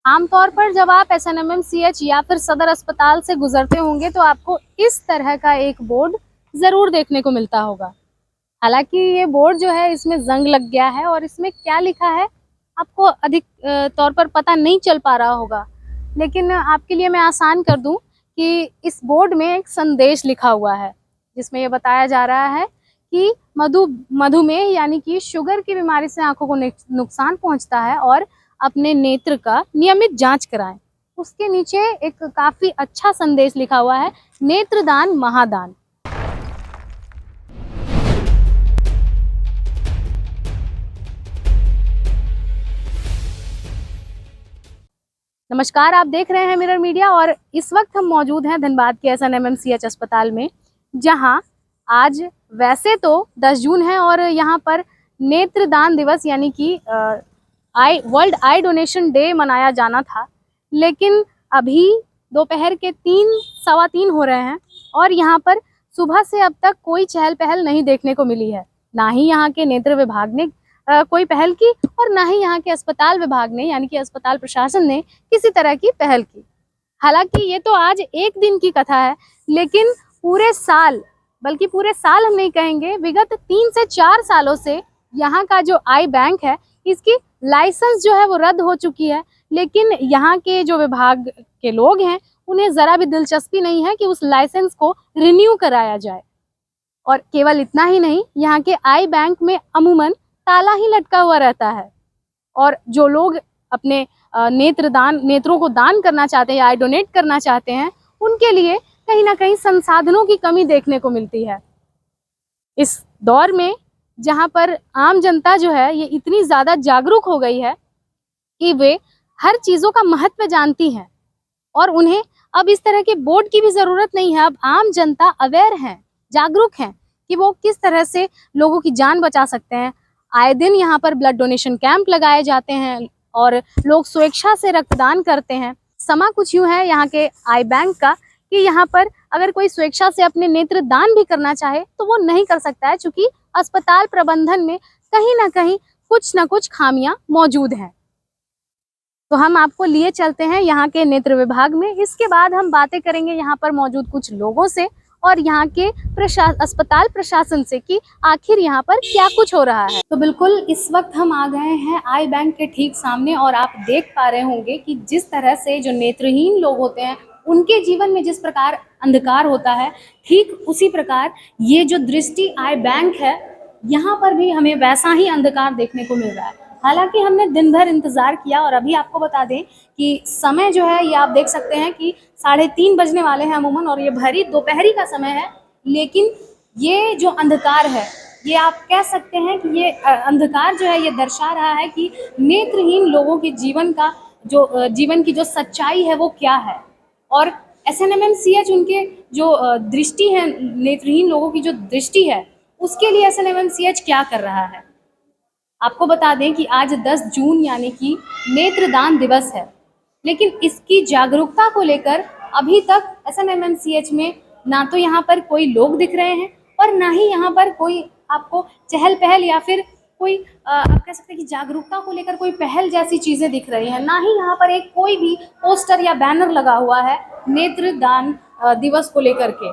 आमतौर पर जब आप एसएनएमएमसीएच या फिर सदर अस्पताल से गुजरते होंगे तो आपको इस तरह का एक बोर्ड जरूर देखने को मिलता होगा। हालांकि ये बोर्ड जो है इसमें जंग लग गया है और इसमें क्या लिखा है आपको अधिक तौर पर पता नहीं चल पा रहा होगा, लेकिन आपके लिए मैं आसान कर दूं कि इस बोर्ड में एक संदेश लिखा हुआ है जिसमें ये बताया जा रहा है कि मधुमेह यानी कि शुगर की बीमारी से आंखों को नुकसान पहुंचता है और अपने नेत्र का नियमित जांच कराएं। उसके नीचे एक काफी अच्छा संदेश लिखा हुआ है, नेत्रदान महादान। नमस्कार, आप देख रहे हैं मिरर मीडिया और इस वक्त हम मौजूद हैं धनबाद के एसएनएमएमसीएच अस्पताल में, जहां आज वैसे तो 10 जून है और यहां पर नेत्रदान दिवस यानी कि वर्ल्ड आई डोनेशन डे मनाया जाना था, लेकिन अभी दोपहर के 3 सवा 3 हो रहे हैं और यहाँ पर सुबह से अब तक कोई चहल पहल नहीं देखने को मिली है। ना ही यहाँ के नेत्र विभाग ने कोई पहल की और ना ही यहाँ के अस्पताल विभाग ने यानी कि अस्पताल प्रशासन ने किसी तरह की पहल की। हालांकि ये तो आज एक दिन की कथा है, लेकिन पूरे साल, बल्कि पूरे साल हम नहीं कहेंगे, विगत 3 से 4 सालों से यहाँ का जो आई बैंक है इसकी लाइसेंस जो है वो रद्द हो चुकी है, लेकिन यहाँ के जो विभाग के लोग हैं उन्हें ज़रा भी दिलचस्पी नहीं है कि उस लाइसेंस को रिन्यू कराया जाए। और केवल इतना ही नहीं, यहाँ के आई बैंक में अमूमन ताला ही लटका हुआ रहता है और जो लोग अपने नेत्रों को दान करना चाहते हैं या आई डोनेट करना चाहते हैं उनके लिए कहीं ना कहीं संसाधनों की कमी देखने को मिलती है। इस दौर में जहां पर आम जनता जो है ये इतनी ज़्यादा जागरूक हो गई है कि वे हर चीज़ों का महत्व जानती हैं और उन्हें अब इस तरह के बोर्ड की भी ज़रूरत नहीं है। अब आम जनता अवेयर हैं, जागरूक हैं कि वो किस तरह से लोगों की जान बचा सकते हैं। आए दिन यहाँ पर ब्लड डोनेशन कैंप लगाए जाते हैं और लोग स्वेच्छा से रक्तदान करते हैं। समा कुछ यूँ है यहाँ के आई बैंक का कि यहाँ पर अगर कोई स्वेच्छा से अपने नेत्र दान भी करना चाहे तो वो नहीं कर सकता है, चूँकि अस्पताल प्रबंधन में कहीं ना कहीं कुछ ना कुछ खामियां मौजूद हैं। तो हम आपको लिए चलते हैं यहाँ के नेत्र विभाग में। इसके बाद हम बातें करेंगे यहाँ पर मौजूद कुछ लोगों से और यहाँ के अस्पताल प्रशासन से कि आखिर यहाँ पर क्या कुछ हो रहा है। तो बिल्कुल इस वक्त हम आ गए हैं आई बैंक के ठीक सामने और आप देख पा रहे होंगे कि जिस तरह से जो नेत्रहीन लोग होते हैं उनके जीवन में जिस प्रकार अंधकार होता है, ठीक उसी प्रकार ये जो दृष्टि आई बैंक है यहाँ पर भी हमें वैसा ही अंधकार देखने को मिल रहा है। हालांकि हमने दिन भर इंतज़ार किया और अभी आपको बता दें कि समय जो है ये आप देख सकते हैं कि 3:30 बजने वाले हैं अमूमन और ये भरी दोपहरी का समय है, लेकिन ये जो अंधकार है ये आप कह सकते हैं कि ये अंधकार जो है ये दर्शा रहा है कि नेत्रहीन लोगों के जीवन की जो सच्चाई है वो क्या है। और एसएनएमएमसीएच उनके जो दृष्टि है, नेत्रहीन लोगों की जो दृष्टि है उसके लिए एसएनएमएमसीएच क्या कर रहा है। आपको बता दें कि आज 10 जून यानी कि नेत्रदान दिवस है, लेकिन इसकी जागरूकता को लेकर अभी तक एसएनएमएमसीएच में ना तो यहाँ पर कोई लोग दिख रहे हैं और ना ही यहाँ पर कोई आपको चहल पहल या फिर कोई आप कह सकते हैं कि जागरूकता को लेकर कोई पहल जैसी चीज़ें दिख रही हैं। ना ही यहाँ पर एक कोई भी पोस्टर या बैनर लगा हुआ है नेत्रदान दिवस को लेकर के।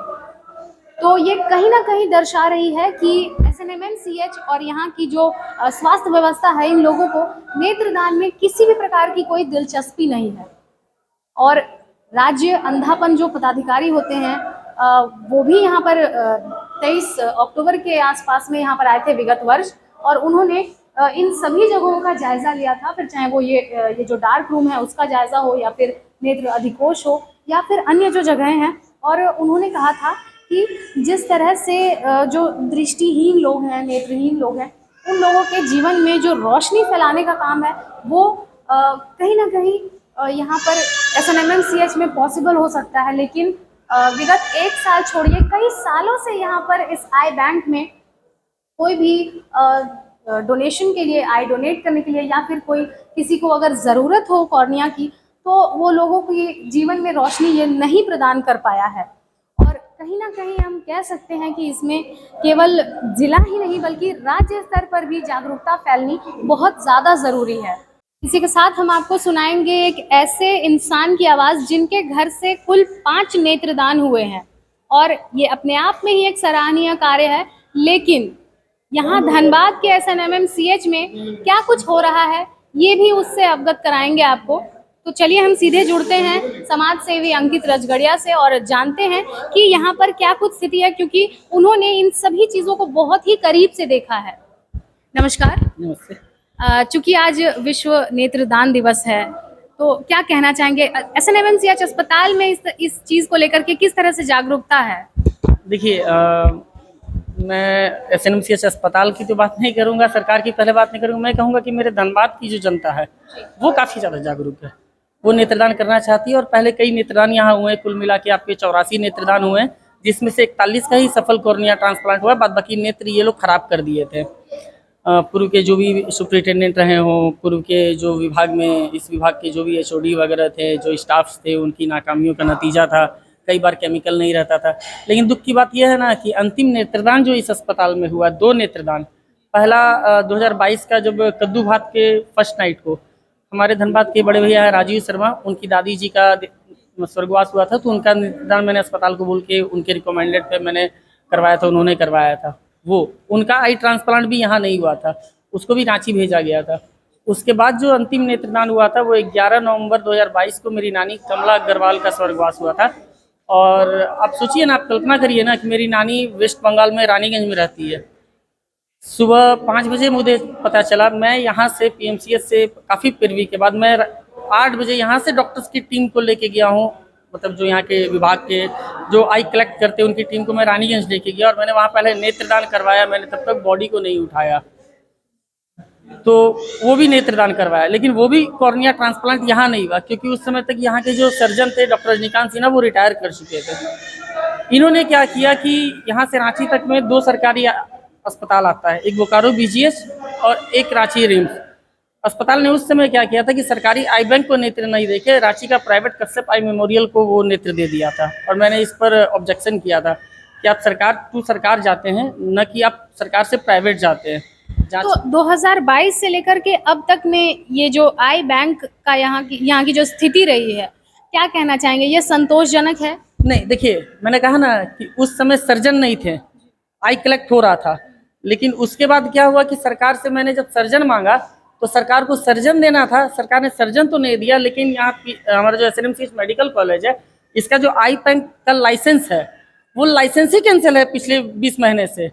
तो ये कहीं ना कहीं दर्शा रही है कि एसएनएमएमसीएच और यहाँ की जो स्वास्थ्य व्यवस्था है इन लोगों को नेत्रदान में किसी भी प्रकार की कोई दिलचस्पी नहीं है। और राज्य अंधापन जो पदाधिकारी होते हैं वो भी यहाँ पर 23 अक्टूबर के आसपास में यहाँ पर आए थे विगत वर्ष और उन्होंने इन सभी जगहों का जायजा लिया था, फिर चाहे वो ये जो डार्क रूम है उसका जायजा हो या फिर नेत्र अधिकोष हो या फिर अन्य जो जगहें हैं। और उन्होंने कहा था कि जिस तरह से जो दृष्टिहीन लोग हैं, नेत्रहीन लोग हैं, उन लोगों के जीवन में जो रोशनी फैलाने का काम है वो कहीं ना कहीं यहाँ पर एसएनएमएमसीएच में पॉसिबल हो सकता है। लेकिन विगत 1 साल छोड़िए कई सालों से यहाँ पर इस आई बैंक में कोई भी डोनेशन के लिए, आई डोनेट करने के लिए या फिर कोई किसी को अगर ज़रूरत हो कॉर्निया की तो वो लोगों के जीवन में रोशनी ये नहीं प्रदान कर पाया है। और कहीं ना कहीं हम कह सकते हैं कि इसमें केवल जिला ही नहीं बल्कि राज्य स्तर पर भी जागरूकता फैलनी बहुत ज़्यादा ज़रूरी है। इसी के साथ हम आपको सुनाएंगे एक ऐसे इंसान की आवाज़ जिनके घर से कुल 5 नेत्रदान हुए हैं और ये अपने आप में ही एक सराहनीय कार्य है। लेकिन यहाँ धनबाद के SNMMCH में क्या कुछ हो रहा है ये भी उससे अवगत कराएंगे आपको। तो चलिए हम सीधे जुड़ते हैं समाज सेवी अंकित रजगड़िया से और जानते हैं कि यहाँ पर क्या कुछ स्थिति है, क्योंकि उन्होंने इन सभी चीज़ों को बहुत ही करीब से देखा है। नमस्कार। नमस्ते। चूंकि आज विश्व नेत्रदान दिवस है तो क्या कहना चाहेंगे SNMMCH अस्पताल में इस चीज़ को लेकर के किस तरह से जागरूकता है? देखिए, मैं SNMCH अस्पताल की तो बात नहीं करूंगा, सरकार की पहले बात नहीं करूंगा। मैं कहूंगा कि मेरे धनबाद की जो जनता है वो काफ़ी ज़्यादा जागरूक है। वो नेत्रदान करना चाहती है और पहले कई नेत्रदान यहाँ हुए हैं। कुल मिला के आपके 84 नेत्रदान हुए हैं, जिसमें से 41 का ही सफल कॉर्निया ट्रांसप्लांट हुआ। बाद बाकी नेत्र ये लोग खराब कर दिए थे। पूर्व के जो भी सुपरिटेंडेंट रहे हों, पूर्व के जो विभाग में इस विभाग के जो भी HOD वगैरह थे, जो स्टाफ्स थे, उनकी नाकामियों का नतीजा था। कई बार केमिकल नहीं रहता था। लेकिन दुख की बात यह है ना कि अंतिम नेत्रदान जो इस अस्पताल में हुआ, 2 नेत्रदान। पहला 2022 का जब कद्दू भात के फर्स्ट नाइट को हमारे धनबाद के बड़े भैया राजीव शर्मा, उनकी दादी जी का स्वर्गवास हुआ था, तो उनका नेत्रदान मैंने अस्पताल को बोल के उनके रिकमेंडेड पे मैंने करवाया था, उन्होंने करवाया था। वो उनका आई ट्रांसप्लांट भी यहाँ नहीं हुआ था, उसको भी रांची भेजा गया था। उसके बाद जो अंतिम नेत्रदान हुआ था वो 11 नवंबर 2022 को मेरी नानी कमला अग्रवाल का स्वर्गवास हुआ था। और आप सोचिए ना, आप कल्पना करिए ना कि मेरी नानी वेस्ट बंगाल में रानीगंज में रहती है। सुबह 5 बजे मुझे पता चला, मैं यहाँ से PMCH से काफ़ी पैरवी के बाद मैं 8 बजे यहाँ से डॉक्टर्स की टीम को लेके गया हूँ। मतलब जो यहाँ के विभाग के जो आई कलेक्ट करते हैं उनकी टीम को मैं रानीगंज लेके गया और मैंने वहाँ पहले नेत्रदान करवाया। मैंने तब तक बॉडी को नहीं उठाया, तो वो भी नेत्रदान करवाया, लेकिन वो भी कॉर्निया ट्रांसप्लांट यहाँ नहीं हुआ, क्योंकि उस समय तक यहाँ के जो सर्जन थे डॉक्टर रजनीकांत सिन्हा वो रिटायर कर चुके थे। इन्होंने क्या किया कि यहाँ से रांची तक में 2 सरकारी अस्पताल आता है, एक बोकारो BGH और एक रांची रिम्स। अस्पताल ने उस समय क्या किया था कि सरकारी आई बैंक को नेत्र नहीं देके रांची का प्राइवेट कश्यप आई मेमोरियल को वो नेत्र दे दिया था। और मैंने इस पर ऑब्जेक्शन किया था कि आप सरकार जाते हैं, न कि आप सरकार से प्राइवेट जाते हैं। तो 2022 से लेकर के अब तक में ये जो आई बैंक का यहाँ की जो स्थिति रही है, क्या कहना चाहेंगे, ये संतोषजनक है? नहीं, देखिए, मैंने कहा ना कि उस समय सर्जन नहीं थे, आई कलेक्ट हो रहा था। लेकिन उसके बाद क्या हुआ कि सरकार से मैंने जब सर्जन मांगा तो सरकार को सर्जन देना था, सरकार ने सर्जन तो नहीं दिया। लेकिन यहाँ हमारा जो SNMCH मेडिकल कॉलेज है, इसका जो आई बैंक का लाइसेंस है वो लाइसेंस ही कैंसिल है पिछले 20 महीने से।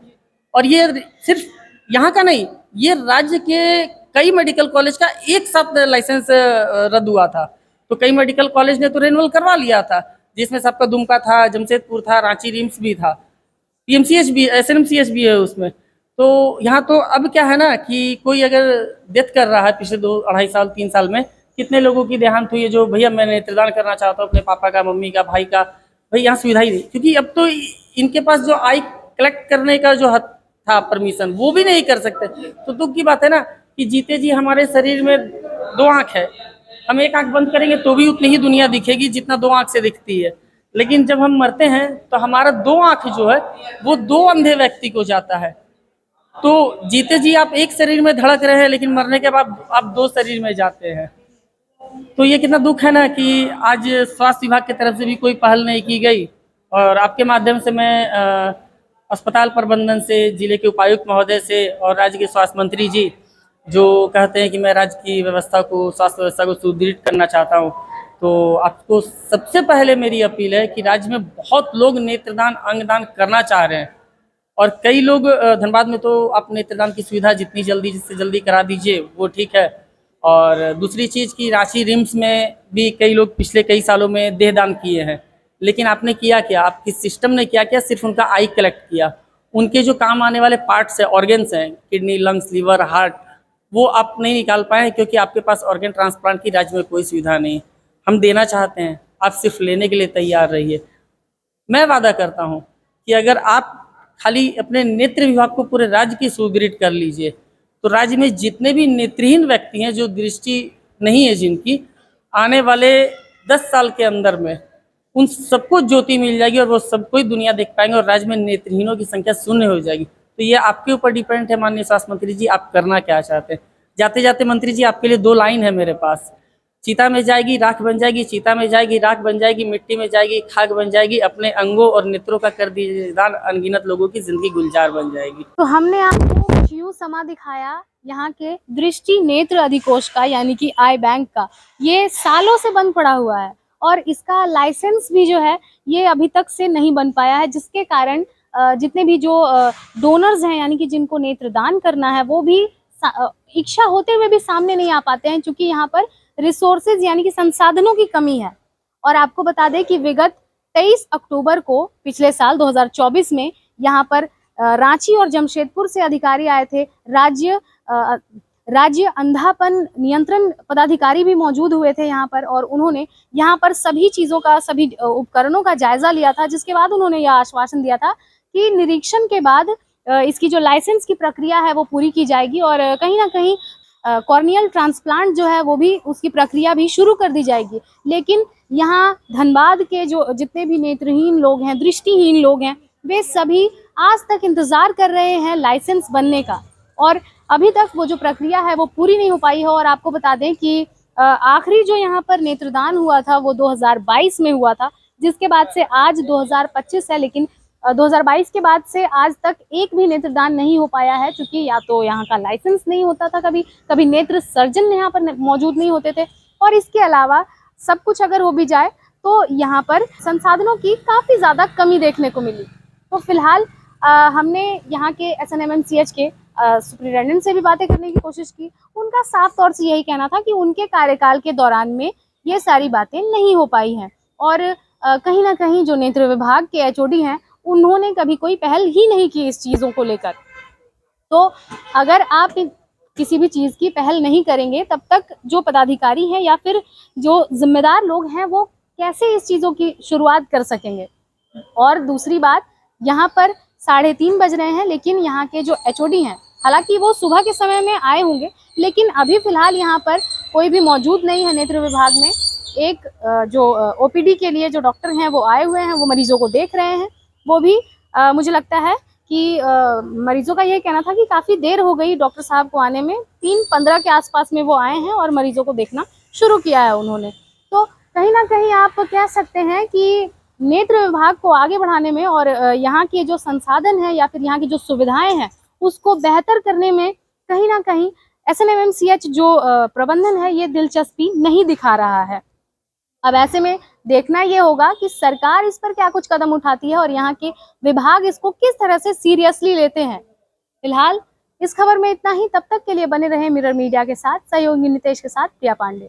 और ये सिर्फ यहाँ का नहीं, ये राज्य के कई मेडिकल कॉलेज का एक साथ लाइसेंस रद्द हुआ था। तो कई मेडिकल कॉलेज ने तो रिन्यूअल करवा लिया था, जिसमें सबका दुमका था, जमशेदपुर था, रांची रिम्स भी था, PMCH भी, SNMCH भी है उसमें। तो यहाँ तो अब क्या है ना कि कोई अगर डेथ कर रहा है पिछले 2-2.5 साल 3 साल में, कितने लोगों की देहांत हुई है जो भैया मैं नेत्रदान करना चाहता हूँ अपने पापा का, मम्मी का, भाई का। भाई यहाँ सुविधा ही नहीं, क्योंकि अब तो इनके पास जो आई कलेक्ट करने का जो हक था, परमिशन, वो भी नहीं कर सकते। तो दुख की बात है ना कि जीते जी हमारे शरीर में 2 आँख है, हम एक आँख बंद करेंगे तो भी उतनी ही दुनिया दिखेगी जितना 2 आँख से दिखती है। लेकिन जब हम मरते हैं तो हमारा 2 आँख जो है वो 2 अंधे व्यक्ति को जाता है। तो जीते जी आप एक शरीर में धड़क रहे हैं, लेकिन मरने के बाद आप 2 शरीर में जाते हैं। तो ये कितना दुख है ना कि आज स्वास्थ्य विभाग की तरफ से भी कोई पहल नहीं की गई। और आपके माध्यम से मैं अस्पताल प्रबंधन से, जिले के उपायुक्त महोदय से और राज्य के स्वास्थ्य मंत्री जी जो कहते हैं कि मैं राज्य की व्यवस्था को, स्वास्थ्य व्यवस्था को सुदृढ़ करना चाहता हूँ, तो आपको सबसे पहले मेरी अपील है कि राज्य में बहुत लोग नेत्रदान, अंगदान करना चाह रहे हैं। और कई लोग धनबाद में तो आप नेत्रदान की सुविधा जितनी जल्दी जिससे जल्दी करा दीजिए वो ठीक है। और दूसरी चीज़ कि रांची रिम्स में भी कई लोग पिछले कई सालों में देहदान किए हैं, लेकिन आपने किया क्या, आपकी सिस्टम ने क्या किया, सिर्फ उनका आई कलेक्ट किया। उनके जो काम आने वाले पार्ट्स हैं, ऑर्गन्स हैं, किडनी, लंग्स, लीवर, हार्ट, वो आप नहीं निकाल पाए क्योंकि आपके पास ऑर्गन ट्रांसप्लांट की राज्य में कोई सुविधा नहीं। हम देना चाहते हैं, आप सिर्फ लेने के लिए तैयार रहिए। मैं वादा करता हूँ कि अगर आप खाली अपने नेत्र विभाग को पूरे राज्य की सुदृढ़ कर लीजिए तो राज्य में जितने भी नेत्रहीन व्यक्ति हैं, जो दृष्टि नहीं है जिनकी, आने वाले 10 साल के अंदर में उन सबको ज्योति मिल जाएगी और वो सबको ही दुनिया देख पाएंगे और राज्य में नेत्रहीनों की संख्या 0 हो जाएगी। तो ये आपके ऊपर डिपेंड है माननीय स्वास्थ्य मंत्री जी, आप करना क्या चाहते हैं। जाते जाते मंत्री जी आपके लिए 2 लाइन है मेरे पास। चीता में जाएगी राख बन जाएगी, चीता में जाएगी राख बन जाएगी, मिट्टी में जाएगी खाक बन जाएगी, अपने अंगों और नेत्रों का कर दीजिए दान, अनगिनत लोगों की जिंदगी गुलजार बन जाएगी। तो हमने आपको यूं समा दिखाया यहाँ के दृष्टि नेत्र अधिकोष का, यानी कि आई बैंक का। ये सालों से बंद पड़ा हुआ है और इसका लाइसेंस भी जो है ये अभी तक से नहीं बन पाया है, जिसके कारण जितने भी जो डोनर्स हैं, यानी कि जिनको नेत्रदान करना है, वो भी इच्छा होते हुए भी सामने नहीं आ पाते हैं, क्योंकि यहाँ पर रिसोर्सेज यानी कि संसाधनों की कमी है। और आपको बता दें कि विगत 23 अक्टूबर को पिछले साल 2024 में यहाँ पर रांची और जमशेदपुर से अधिकारी आए थे। राज्य अंधापन नियंत्रण पदाधिकारी भी मौजूद हुए थे यहाँ पर, और उन्होंने यहाँ पर सभी चीज़ों का, सभी उपकरणों का जायजा लिया था, जिसके बाद उन्होंने यह आश्वासन दिया था कि निरीक्षण के बाद इसकी जो लाइसेंस की प्रक्रिया है वो पूरी की जाएगी और कहीं ना कहीं कॉर्नियल ट्रांसप्लांट जो है वो भी, उसकी प्रक्रिया भी शुरू कर दी जाएगी। लेकिन यहाँ धनबाद के जो जितने भी नेत्रहीन लोग हैं, दृष्टिहीन लोग हैं, वे सभी आज तक इंतज़ार कर रहे हैं लाइसेंस बनने का, और अभी तक वो जो प्रक्रिया है वो पूरी नहीं हो पाई है। और आपको बता दें कि आखिरी जो यहाँ पर नेत्रदान हुआ था वो 2022 में हुआ था, जिसके बाद से आज 2025 है, लेकिन 2022 के बाद से आज तक एक भी नेत्रदान नहीं हो पाया है, क्योंकि या तो यहाँ का लाइसेंस नहीं होता था, कभी नेत्र सर्जन यहाँ पर मौजूद नहीं होते थे, और इसके अलावा सब कुछ अगर हो भी जाए तो यहाँ पर संसाधनों की काफ़ी ज़्यादा कमी देखने को मिली। तो फिलहाल हमने यहाँ के SNMMCH के सुपरिटेंडेंट से भी बातें करने की कोशिश की। उनका साफ तौर से यही कहना था कि उनके कार्यकाल के दौरान में ये सारी बातें नहीं हो पाई हैं, और कहीं ना कहीं जो नेत्र विभाग के HOD हैं, उन्होंने कभी कोई पहल ही नहीं की इस चीज़ों को लेकर। तो अगर आप किसी भी चीज़ की पहल नहीं करेंगे, तब तक जो पदाधिकारी हैं या फिर जो जिम्मेदार लोग हैं वो कैसे इस चीज़ों की शुरुआत कर सकेंगे। और दूसरी बात, यहाँ पर 3:30 बज रहे हैं, लेकिन यहाँ के जो HOD हैं, हालांकि वो सुबह के समय में आए होंगे, लेकिन अभी फ़िलहाल यहाँ पर कोई भी मौजूद नहीं है नेत्र विभाग में। एक जो OPD के लिए जो डॉक्टर हैं वो आए हुए हैं, वो मरीजों को देख रहे हैं। वो भी मुझे लगता है कि मरीजों का ये कहना था कि काफ़ी देर हो गई डॉक्टर साहब को आने में, 3:15 के आसपास में वो आए हैं और मरीजों को देखना शुरू किया है उन्होंने। तो कहीं ना कहीं आप कह सकते हैं कि नेत्र विभाग को आगे बढ़ाने में और यहाँ के जो संसाधन है या फिर यहाँ की जो सुविधाएं हैं उसको बेहतर करने में कहीं ना कहीं SNMMCH जो प्रबंधन है ये दिलचस्पी नहीं दिखा रहा है। अब ऐसे में देखना ये होगा कि सरकार इस पर क्या कुछ कदम उठाती है और यहाँ के विभाग इसको किस तरह से सीरियसली लेते हैं। फिलहाल इस खबर में इतना ही। तब तक के लिए बने रहे मिरर मीडिया के साथ। सहयोगी नितेश के साथ प्रिया पांडे।